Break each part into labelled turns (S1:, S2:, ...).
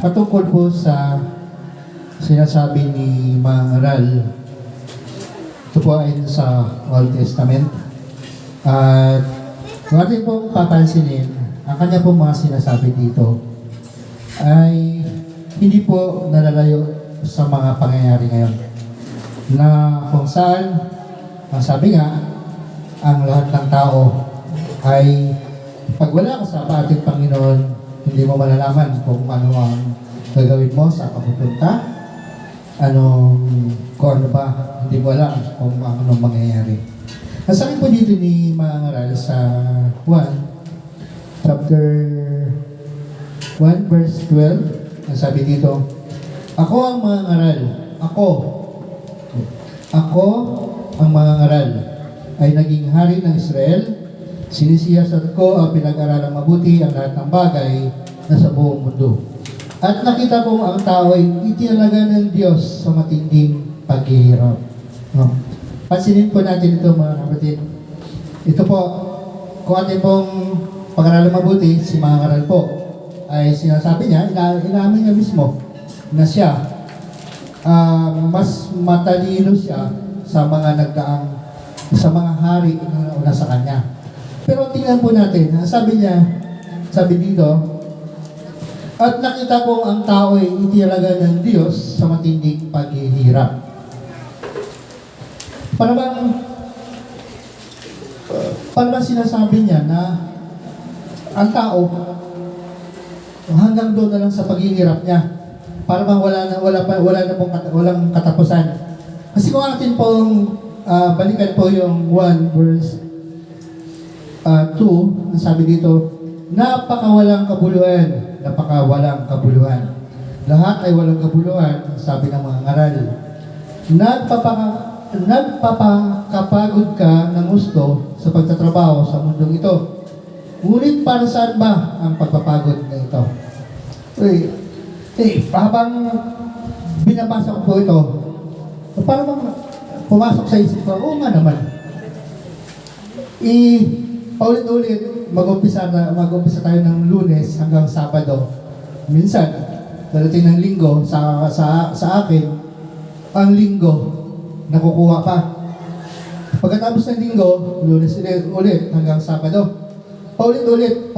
S1: Patungkol po sa sinasabi ni Mang Aral, ito po ay sa Old Testament. At kung atin pong papansinin, ang kanya pong mga sinasabi dito ay hindi po nalalayo sa mga pangyayari ngayon. Na kung saan, ang sabi nga, ang lahat ng tao ay pag wala ka sa ating Panginoon, hindi mo malalaman kung ano ang gagawin mo sa papupunta, kung ano ba, hindi mo alam kung anong mangyayari. Nasabi po dito ni Mangaral sa 1, chapter 1, verse 12, nasabi dito, ako ang mangaral, ako ang mangaral, ay naging hari ng Israel. Sinisiyasat ko ang pinag-aralang mabuti ang lahat ng bagay na sa buong mundo. At nakita kong ang tao ay itinalaga ng Diyos sa matinding paghihirap. Pansinin po natin ito mga kapatid. Ito po, kung atin pong pag-aralang mabuti, si Mangaral po, ay sinasabi niya, inaamin niya mismo na siya, mas matalino siya sa mga sa mga hari na nauna sa kanya. Pero tingnan po natin, sabi dito, at nakita kong ang tao ay itinalaga ng Diyos sa matinding paghihirap. Para bang sinasabi niya na ang tao hanggang doon na lang sa paghihirap niya. Para bang walang katapusan. Kasi kung atin pong balikan po yung 1 verse 2, ang sabi dito, napakawalang kabuluhan. Lahat ay walang kabuluhan, sabi ng mga ngaral. Nagpapakapagod ka ng gusto sa pagtatrabaho sa mundong ito. Ngunit para saan ba ang pagpapagod na ito? Habang binabasa ko po ito, parang pumasok sa isip ko, oo nga naman. Paulit-ulit, mag-umpisa tayo ng Lunes hanggang Sabado. Minsan, darating ng Linggo, sa akin, ang Linggo, nakukuha pa. Pagkatapos ng Linggo, Lunes ulit hanggang Sabado. Paulit-ulit.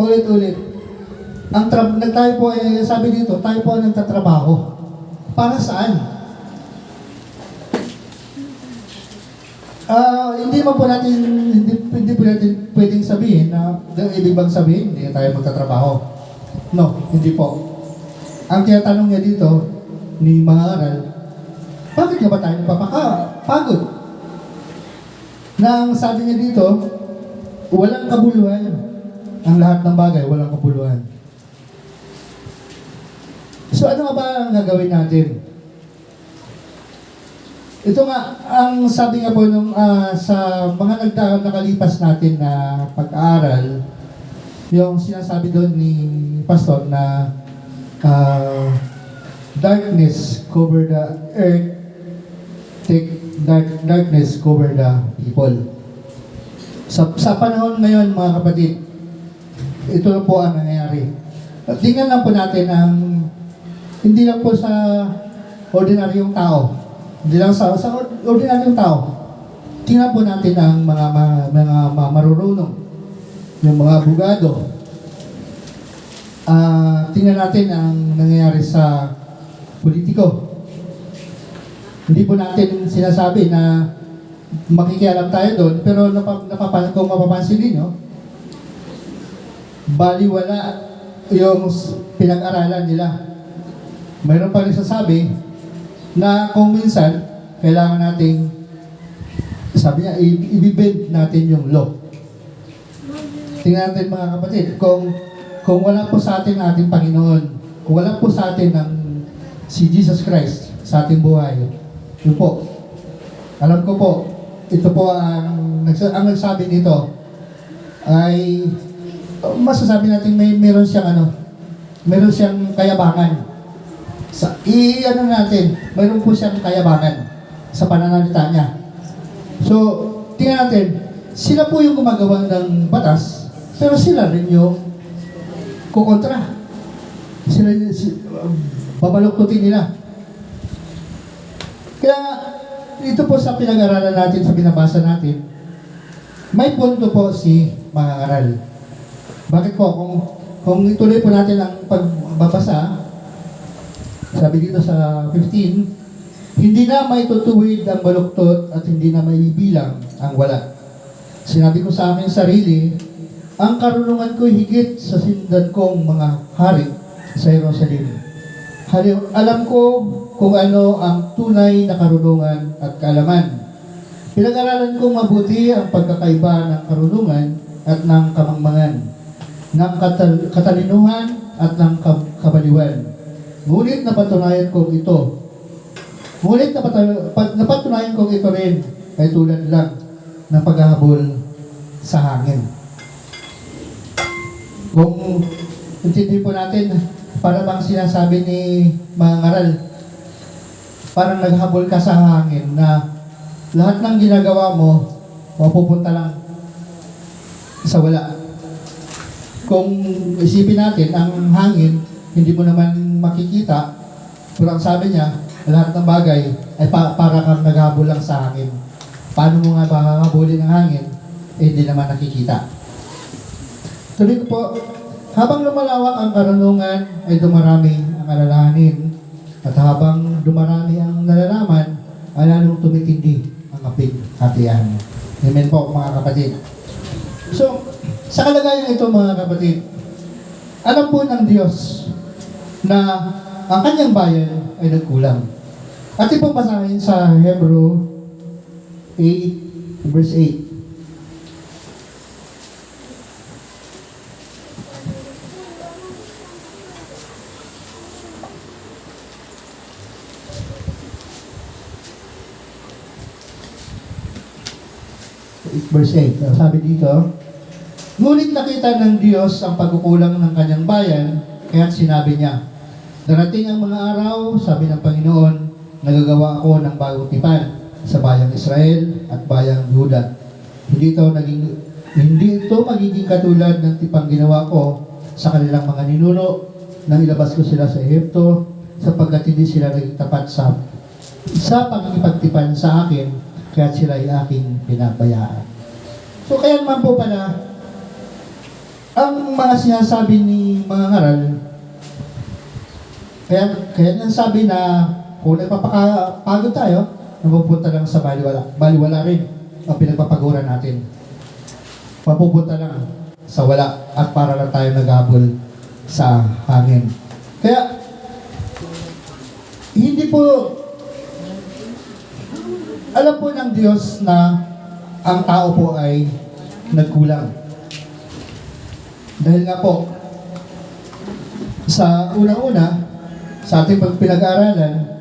S1: Tayo po, sabi dito, tayo po ang nagtatrabaho. Para saan? Hindi po natin pwedeng sabihin na ibig bang sabihin, hindi tayo magtatrabaho. No, hindi po. Ang tinatanong niya dito, ni Mangaral, bakit nga ba tayo nagpapakapagod? Na ang sabi niya dito, walang kabuluhan. Ang lahat ng bagay, walang kabuluhan. So ano nga ba ang gagawin natin? Ito nga, ang sabi nga po sa mga nakalipas natin na pag-aaral, yung sinasabi doon ni Pastor na darkness cover the earth, darkness cover the people. Sa panahon ngayon, mga kapatid, ito na po ang nangyayari. At tingnan lang po natin hindi lang po sa ordinaryong tao, hindi lang sa ordinaryong tao. Tingnan po natin ang mga marurunong, yung mga abogado. Tingnan natin ang nangyayari sa politiko. Hindi po natin sinasabi na makikialam tayo doon, pero kung mapapansin ninyo, baliwala yung pinag-aralan nila. Mayroon pa rin sasabi na kung minsan, kailangan nating, sabi niya, i-bend natin yung law. Tingnan natin mga kapatid, kung wala po sa atin ang ating Panginoon, kung wala po sa atin si Jesus Christ sa ating buhay, yun po. Alam ko po, ito po ang nagsabi nito ay masasabi natin meron siyang kayabangan. Mayroon po siyang kayabangan sa pananalita niya. So, tingnan natin, sila po yung gumagawa ng batas, pero sila rin yung kukontra. Sila, babaluktutin nila. Kaya ito po sa pinag-aralan natin, sa binabasa natin, may punto po si mga aral. Bakit po? Kung ituloy po natin ang pagbabasa, sabi dito sa 15, hindi na may tutuwid ang baluktot at hindi na may bibilang ang wala. Sinabi ko sa aking sarili, ang karunungan ko higit sa sindan kong mga hari sa Jerusalem. Alam ko kung ano ang tunay na karunungan at kaalaman. Pinag-aralan kong mabuti ang pagkakaiba ng karunungan at ng kamangmangan, ng katalinuhan at ng kabaliwan. Ngunit napatunayan kong ito. Napatunayan kong ito rin ay tulad lang ng paghahabol sa hangin. Kung intindi po natin, para bang sinasabi ni mga ngaral, parang naghabol ka sa hangin na lahat ng ginagawa mo, mapupunta lang sa wala. Kung isipin natin, ang hangin, hindi mo naman makikita, pero ang sabi niya, lahat ng bagay ay para kang naghabol lang sa hangin. Paano mo nga hahabulin ang hangin? Hindi naman nakikita. Tuloy ko po, habang lumalawak ang karunungan, ay dumarami ang alalahanin. At habang dumarami ang nalalaman, ay lalong tumitindi ang kapig-hatian. Amen po mga kapatid. So, sa kalagayan ito mga kapatid, alam po ng Diyos na ang kanyang bayan ay nagkulang. At ipong basahin sa Hebrew 8, verse 8. Verse 8, sabi dito, ngunit nakita ng Diyos ang pagkukulang ng kanyang bayan, kaya't sinabi niya, darating ang mga araw, sabi ng Panginoon, nagagawa ako ng bagong tipan sa bayang Israel at bayang Juda. Hindi ito magiging katulad ng tipang ginawa ko sa kanilang mga ninuno nang ilabas ko sila sa Ehipto, sapagkat hindi sila naging tapat sa pagkikipagtipan sa akin, kaya sila ay aking pinabayaan. So kaya naman po pala, ang mga sinasabi ni mga ngaral, kaya nang sabi na kung nagpapakapagod tayo, napupunta lang sa baliwala rin ang pinagpapaguran natin. Mapupunta lang sa wala at para lang tayo naghabol sa hangin. Kaya, hindi po, alam po ng Diyos na ang tao po ay nagkulang. Dahil nga po, sa unang-una, sa ating pinag-aaralan,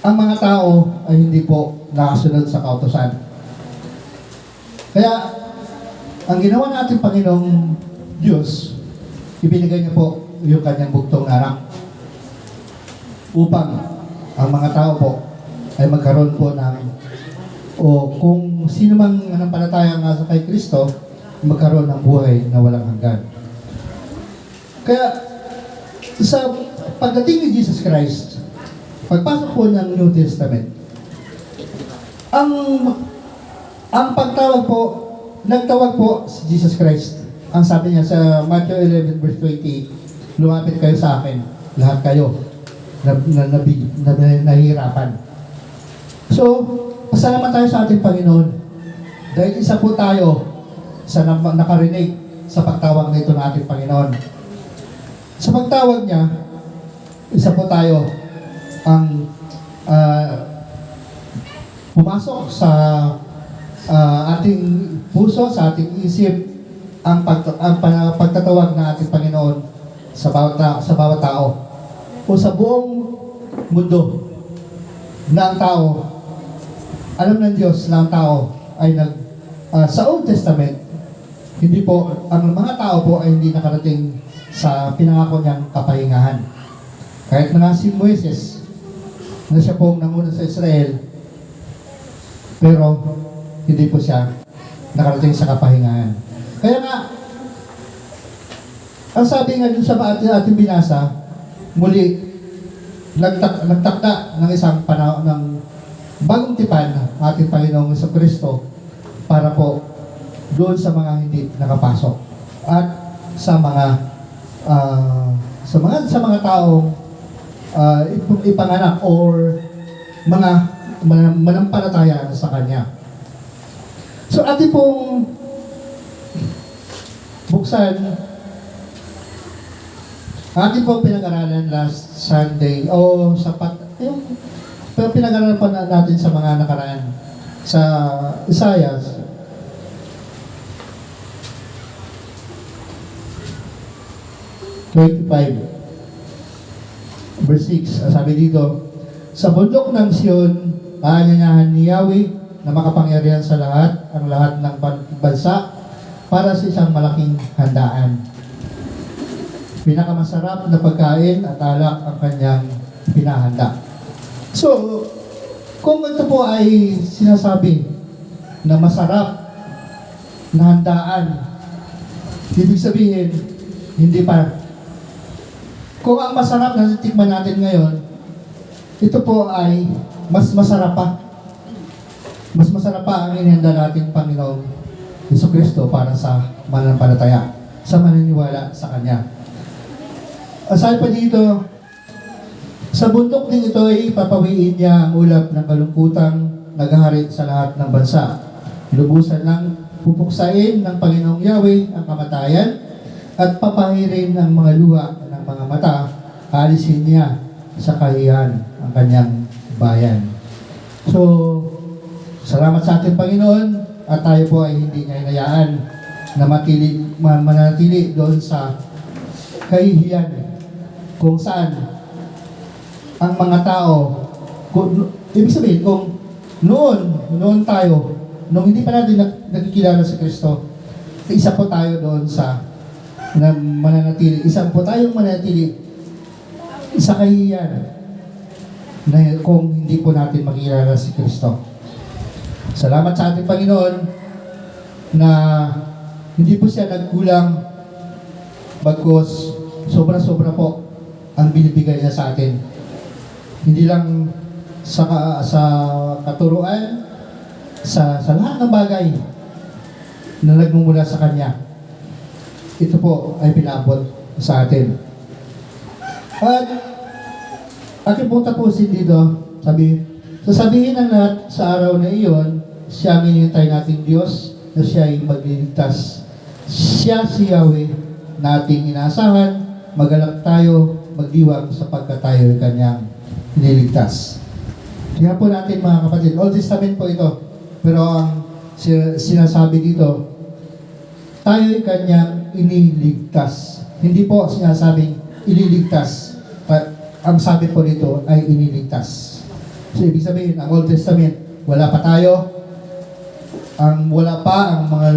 S1: ang mga tao ay hindi po nakasunod sa kautusan. Kaya, ang ginawa natin Panginoong Diyos, ibinigay niya po yung kanyang bugtong anak upang ang mga tao po ay magkaroon po ng kung sino mang nanampalataya nga sa kay Kristo, magkaroon ng buhay na walang hanggan. Kaya, sa pagdating ni Jesus Christ, pagpasok po ng New Testament, ang pagtawag po, nagtawag po si Jesus Christ. Ang sabi niya sa Matthew 11 verse 20, lumapit kayo sa akin, lahat kayo, na nahihirapan. So, pasalamat tayo sa ating Panginoon. Dahil isa po tayo sa nakarinig sa pagtawag na ito ng ating Panginoon. Sa pagtawag niya, isa po tayo ang pumasok sa ating puso, sa ating isip, ang pagtatawag ng ating Panginoon sa bawat tao o sa buong mundo na ang tao, alam ng Diyos na ang tao ay sa Old Testament, hindi po, ang mga tao po ay hindi nakarating sa pinangako niyang kapahingahan. Kahit na si Moises, na siya pong nanguna sa Israel, pero hindi po siya nakarating sa kapahingahan. Kaya nga, Ang sabi nga dun sa ating binasa, muli, nagtakda ng isang panahon ng bagong tipan ng ating Panginoong Jesucristo para po doon sa mga hindi nakapasok at sa mga taong ipanganak or mga manampalataya sa Kanya. So ating pong buksan, ating pong pinag-aralan last Sunday o yung pinag-aralan pa natin sa mga nakaraan sa Isaiah verse 6, sabi dito, sa bundok ng Sion, aanyayahan ni Yahweh na makapangyarihan sa lahat, ang lahat ng bansa, para sa isang malaking handaan. Pinakamasarap na pagkain at alak ang kanyang pinahanda. So, kung ito po ay sinasabi na masarap na handaan, ibig sabihin, hindi pa. Kung ang masarap na titikman natin ngayon, ito po ay mas masarap pa. Mas masarap pa ang inihanda natin Panginoong Jesucristo para sa mananampalataya, sa maniniwala sa Kanya. Aside pa dito, sa bundok din ito ay papawiin niya ang ulap ng kalungkutang naghahari sa lahat ng bansa. Lubusan ng pupuksain ng Panginoong Yahweh ang kamatayan at papahirin ang mga luha ng mga mata, alisin niya sa kahiyan ang kanyang bayan. So, salamat sa ating Panginoon at tayo po ay hindi niya hinayaan na manatili doon sa kahihiyan kung saan ang mga tao, ibig sabihin kung noon tayo, nung hindi pa natin nakikilala si Kristo, isa po tayo doon sa na mananatili, isang po tayong mananatili sa kahihiyan na kung hindi po natin makilala si Kristo. Salamat sa ating Panginoon na hindi po siya nagkulang, bagkus sobra-sobra po ang binibigay niya sa atin. Hindi lang sa katuruan, sa lahat ng bagay na nagmumula sa Kanya. Ito po ay pinaabot sa atin. At aking pong tapusin dito, sasabihin ng lahat sa araw na iyon, siya ang hinihintay nating Diyos na siya ay magliligtas. Siya si Yahweh na ating inaasahan, magalak tayo, magdiwang sapagkat tayo ay Kanyang iniligtas. Kaya po natin mga kapatid, Old Testament po ito, pero ang sinasabi dito, tayo ay Kanyang iniligtas. Hindi po sinasabing ililigtas. Ang sabi po dito ay iniligtas. So, ibig sabihin, ang Old Testament, wala pa tayo. Wala pa ang mga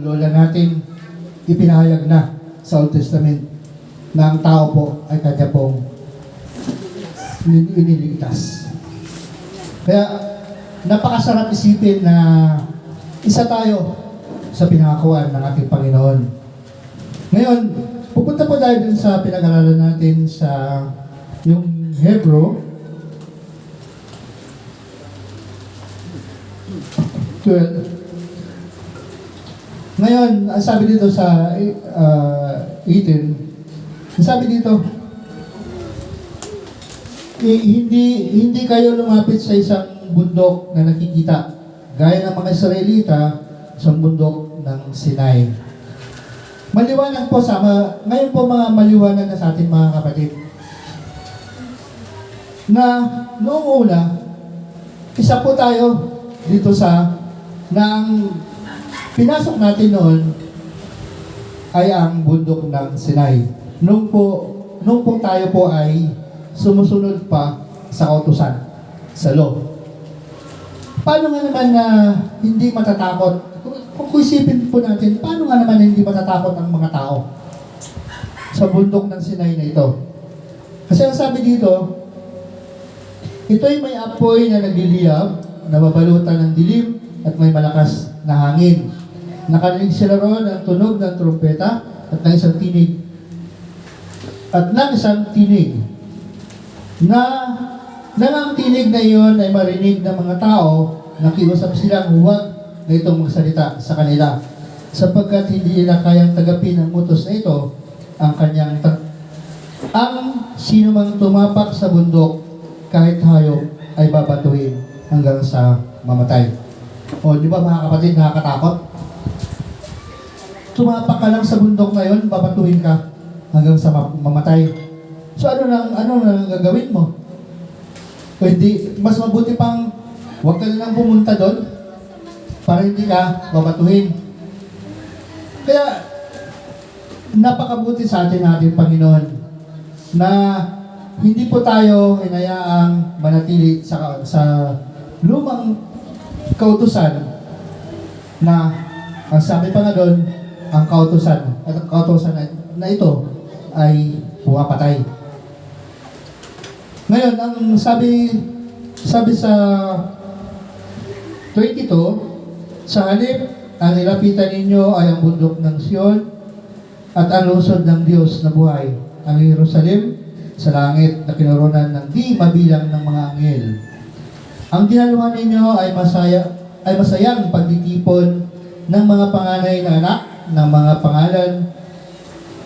S1: lola natin, ipinahayag na sa Old Testament na ang tao po ay Kanya pong iniligtas. Kaya, napakasarap isipin na isa tayo sa pinakakuan ng ating Panginoon. Ngayon, pupunta po tayo dun sa pinag-aralan natin sa yung Hebrew 12. Ngayon, ang sabi dito sa 18, ang sabi dito, hindi kayo lumapit sa isang bundok na nakikita, gaya ng mga Israelita sa bundok ng Sinai. Maliwanag po ngayon po mga maliwanag na sa atin mga kapatid, na noong una, isa po tayo dito na ang pinasok natin noon ay ang bundok ng Sinai. Nung po tayo po ay sumusunod pa sa kautusan, sa law. Paano nga naman na hindi matatakot? Kung isipin po natin, paano nga naman hindi matatakot ang mga tao sa bundok ng Sinai na ito? Kasi ang sabi dito, ito'y may apoy na nagliliyab, nababalutan ng dilim, at may malakas na hangin. Nakarinig sila roon ang tunog ng trumpeta at ng isang tinig at ng isang tinig na nang ang tinig na iyon ay marinig ng mga tao, nakiusap silang huwag na itong magsalita sa kanila, sapagkat hindi nila kayang tagapin ang utos na ito, ang sino mang tumapak sa bundok, kahit hayop, ay babatuhin hanggang sa mamatay. O, di ba mga kapatid, nakakatakot? Tumapak ka lang sa bundok na yun, babatuhin ka hanggang sa mamatay. So ano nang gagawin mo? Pwede, mas mabuti pang huwag ka lang pumunta doon para hindi ka babatuhin. Kaya, napakabuti sa atin natin, Panginoon, na hindi po tayo hinayaang manatili sa lumang kautusan na ang sabi pa nga doon, ang kautusan na ito ay pumapatay. Ngayon, ang sabi sa 22, sa halip, ang nilapitan ninyo ay ang bundok ng Sion at ang lungsod ng Diyos na buhay, ang Jerusalem sa langit na kinoronan ng di mabilang ng mga anghel. Ang dinaluhan ninyo ay masayang pagtitipon ng mga panganay na anak ng mga pangalan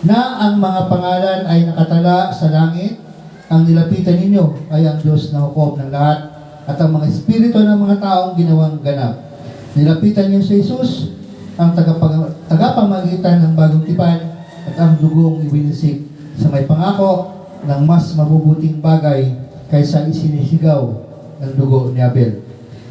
S1: na ang mga pangalan ay nakatala sa langit. Ang nilapitan ninyo ay ang Diyos na hukom ng lahat at ang mga espiritu ng mga taong ginawang ganap. Nilapitan niyo si Jesus, ang tagapamagitan ng bagong tipan at ang dugong ibinisik sa may pangako ng mas mabubuting bagay kaysa isinisigaw ng dugo ni Abel.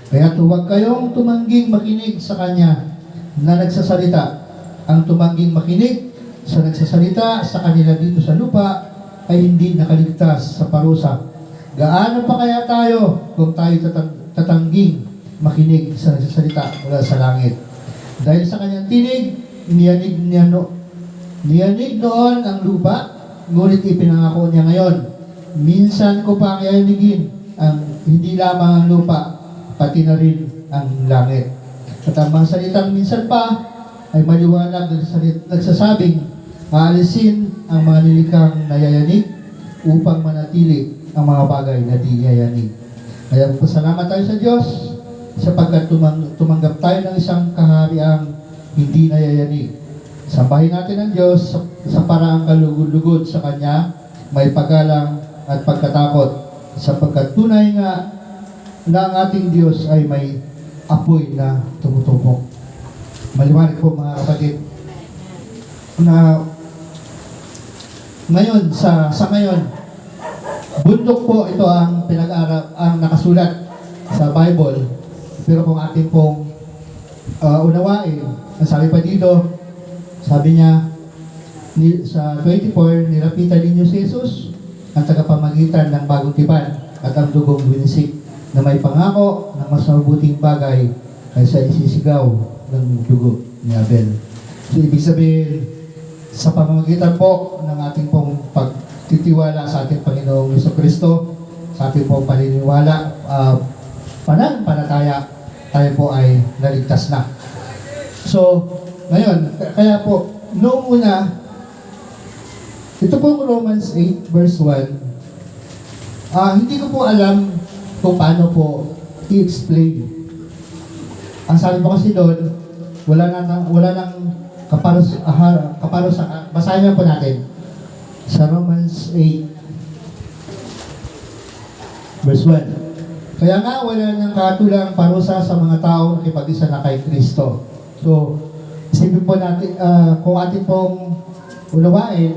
S1: Kaya huwag kayong tumangging makinig sa kanya na nagsasalita. Ang tumangging makinig sa nagsasalita sa kanila dito sa lupa ay hindi nakaligtas sa parusa. Gaano pa kaya tayo kung tayo tatangging makinig sa nagsasalita mula sa langit? Dahil sa kanyang tinig, niyanig noon ang lupa, ngunit ipinangako niya ngayon. Minsan ko pa kayanigin ang hindi lamang ang lupa, pati na rin ang langit. At ang mga salitang minsan pa ay maliwanag nagsasabing, aalisin ang mga nilikhang nayayanig upang manatili ang mga bagay na di yayanig. Kaya pasalamat tayo sa Diyos sapagkat tumanggap tayo ng isang kahariang hindi nayayanig. Sambahin natin ang Diyos sa paraang kalugod-lugod sa Kanya, may paggalang at pagkatakot, sapagkat tunay nga na ang ating Diyos ay may apoy na tumutubok. Maliwanag po mga kapatid na ngayon, sa ngayon, bundok po ito ang ang nakasulat sa Bible. Pero kung ating pong unawain, ang sabi pa dito, sabi niya, sa 24, nilapitan ninyo si Jesus, ang tagapamagitan ng bagong tipan at ang dugong binisik na may pangako ng mas mabuting bagay kaysa isisigaw ng dugo ni Abel. So, ibig sabihin, sa pamamagitan po ng ating pong pagtitiwala sa ating Panginoong Jesucristo, sa ating pong paniniwala, pananampalataya, tayo po ay naligtas na. So, ngayon, kaya po, noong una, ito pong Romans 8 verse 1, hindi ko po alam kung paano po i-explain. Ang sabi po kasi doon, wala nang basahin na po natin sa Romans 8 verse 1. Kaya nga wala nang katulang parusa sa mga taong nakipag-isa na kay Kristo. So, isipin po natin, kung atin pong unawain,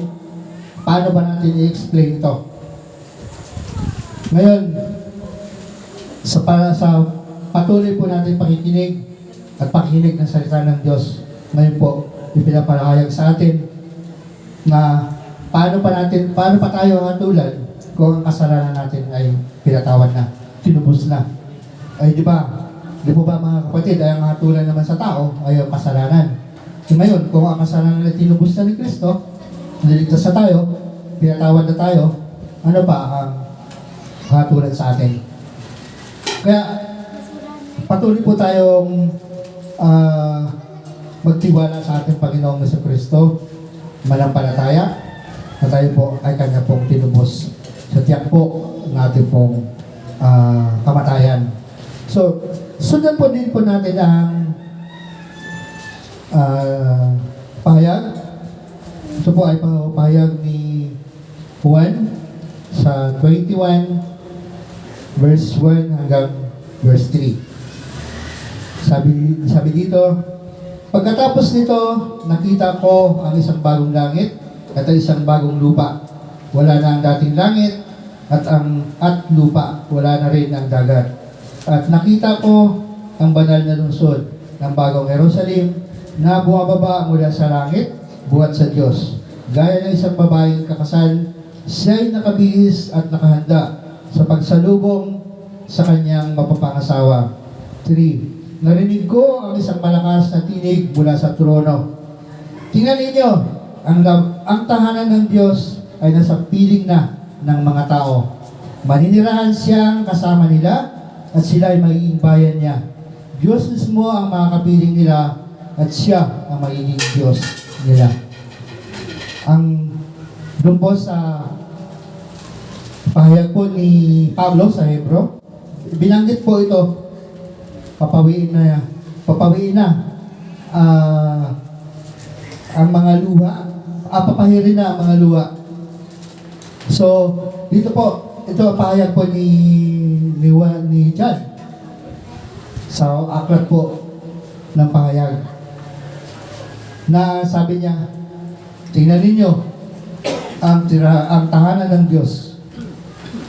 S1: paano ba natin i-explain ito? Ngayon, sa patuloy po natin pakikinig at pakikinig ng salita ng Diyos, ngayon po, ipinapalahayag sa atin na paano pa tayo hatulan kung ang kasalanan natin ay pinatawad na, tinubos na. Ay di ba? Di po ba mga kapatid, ay ang hatulan naman sa tao ay ang kasalanan. So ngayon, kung ang kasalanan ay tinubos na ni Kristo, niligtas na tayo, pinatawad na tayo, ano pa ang hatulan sa atin? Kaya patuloy po tayong magtiwala sa ating Panginoong Jesucristo, manampalataya, na tayo po ay kanya pong tinubos sa tiyak po natin pong kamatayan. So, sundan po din po natin ang pahayag. Ito po ay pahayag ni Juan sa 21 verse 1 hanggang verse 3. Sabi dito, pagkatapos nito, nakita ko ang isang bagong langit at ang isang bagong lupa. Wala na ang dating langit at lupa. Wala na rin ang dagat. At nakita ko ang banal na lungsod ng bagong Jerusalem na bumababa mula sa langit, buhat sa Diyos. Gaya ng isang babaeng kakasal, siya'y nakabihis at nakahanda sa pagsalubong sa kanyang mapapangasawa. 3. Narinig ko ang isang malakas na tinig mula sa trono. Tingnan ninyo, ang tahanan ng Diyos ay nasa piling na ng mga tao. Maninirahan siyang kasama nila at sila ay magiging bayan niya. Diyos mismo ang makakapiling nila at siya ang magiging Diyos nila. Doon po sa pahayag po ni Pablo sa Hebro, binanggit po ito, papawiin na ang mga luha, papahirin na ang mga luha. So, dito po, ito ang pahayag po ni John sa aklat po ng pahayag na sabi niya, tingnan ninyo ang tahanan ng Diyos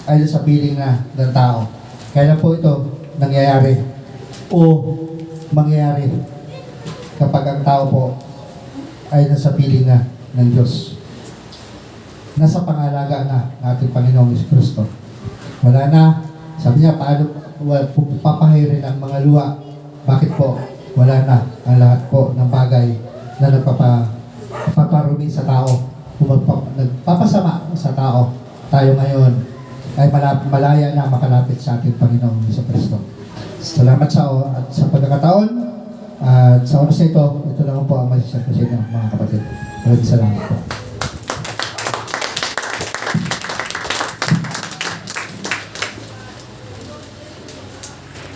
S1: ay sa piling na ng tao. Kailan po ito nangyayari o mangyayari kapag ang tao po ay nasa piling na ng Diyos. Nasa pangalaga na nating Panginoong Kristo. Wala na. Sabi niya, paano papahirin ang mga luha? Bakit po? Wala na ang lahat po ng bagay na nagpaparumi sa tao. Nagpapasama sa tao. Tayo ngayon ay malaya na makalapit sa ating Panginoong Kristo. Salamat sa pagkakataon. At sa oras na ito lang po ang masisabi sa inyo, mga kapatid. Maraming salamat po.